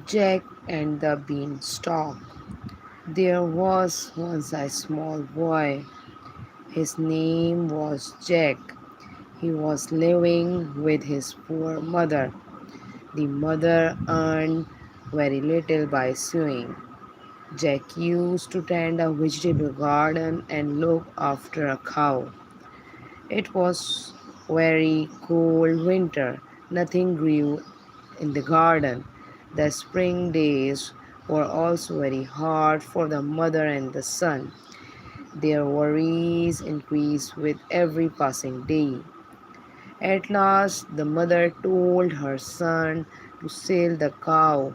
Jack and the Beanstalk. There was once a small boy. His name was Jack. He was living with his poor mother. The mother earned very little by sewing. Jack used to tend a vegetable garden and look after a cow. It was very cold winter. Nothing grew in the garden. The spring days were also very hard for the mother and the son. Their worries increased with every passing day. At last, the mother told her son to sell the cow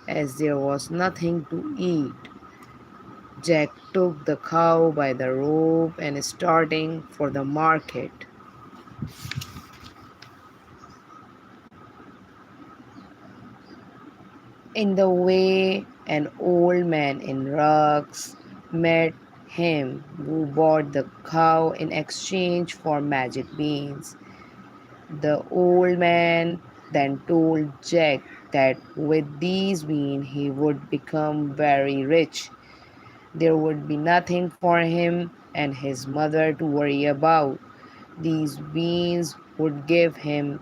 as there was nothing to eat. Jack took the cow by the rope and starting for the market. In the way, an old man in rags met him who bought the cow in exchange for magic beans. The old man then told Jack that with these beans he would become very rich. There would be nothing for him and his mother to worry about. These beans would give him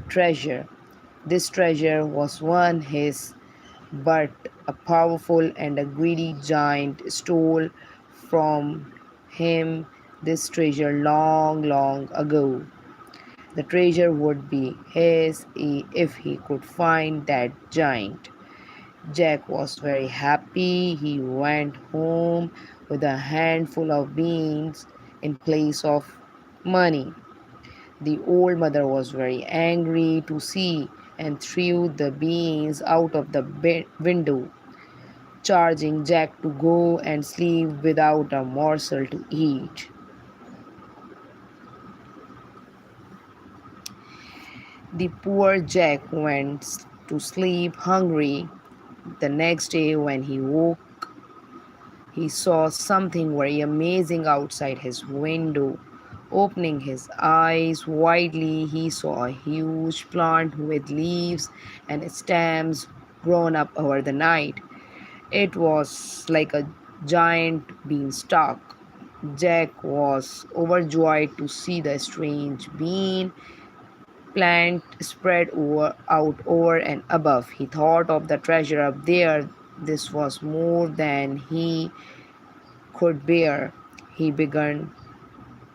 treasure. This treasure was one his, but a powerful and a greedy giant stole from him this treasure long, long ago. The treasure would be his if he could find that giant. Jack was very happy. He went home with a handful of beans in place of money. The old mother was very angry to see and threw the beans out of the window, charging Jack to go and sleep without a morsel to eat. The poor Jack went to sleep hungry. The next day, when he woke, he saw something very amazing outside his window. Opening his eyes widely, he saw a huge plant with leaves and stems grown up over the night. It was like a giant beanstalk. Jack was overjoyed to see the strange bean plant spread out over and above. He thought of the treasure up there. This was more than he could bear. He began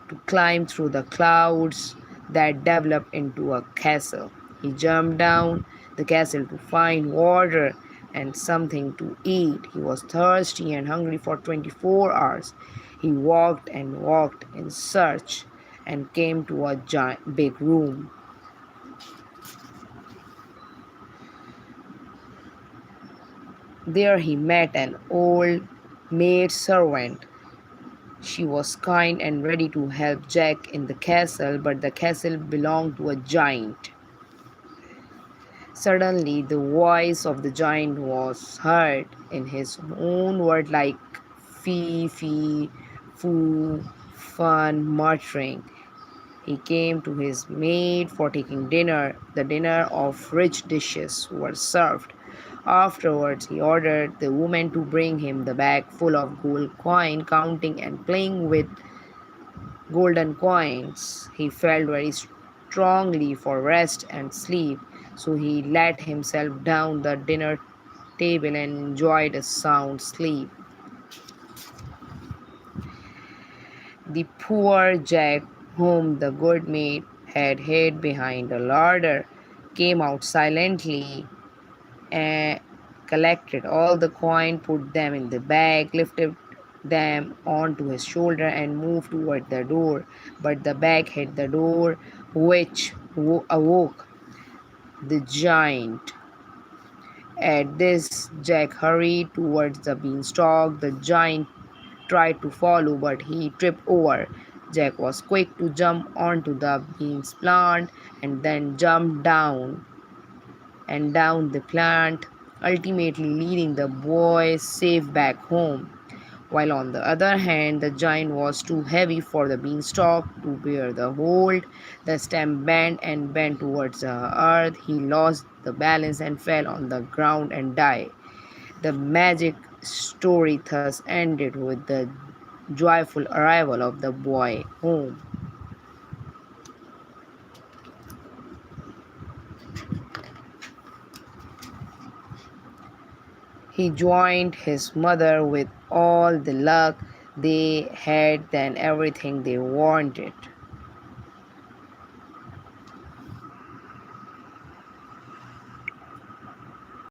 to climb through the clouds that developed into a castle. He jumped down the castle to find water and something to eat. He was thirsty and hungry for 24 hours. He walked and walked in search and came to a big room. There he met an old maid servant. She was kind and ready to help Jack in the castle, but the castle belonged to a giant. Suddenly, the voice of the giant was heard in his own word like fee, fee, foo, fun, muttering. He came to his maid for taking dinner. The dinner of rich dishes were served. Afterwards, he ordered the woman to bring him the bag full of gold coin, counting and playing with golden coins. He felt very strongly for rest and sleep, so he let himself down the dinner table and enjoyed a sound sleep. The poor Jack, whom the good maid had hid behind a larder, came out silently and collected all the coin, put them in the bag, lifted them onto his shoulder, and moved toward the door. But the bag hit the door, which awoke the giant. At this, Jack hurried towards the beanstalk. The giant tried to follow, but he tripped over. Jack was quick to jump onto the beans plant and then jumped down and down the plant, ultimately leading the boy safe back home. While on the other hand, the giant was too heavy for the beanstalk to bear the hold. The stem bent and bent towards the earth. He lost the balance and fell on the ground and died. The magic story thus ended with the joyful arrival of the boy home. He joined his mother with all the luck they had and everything they wanted.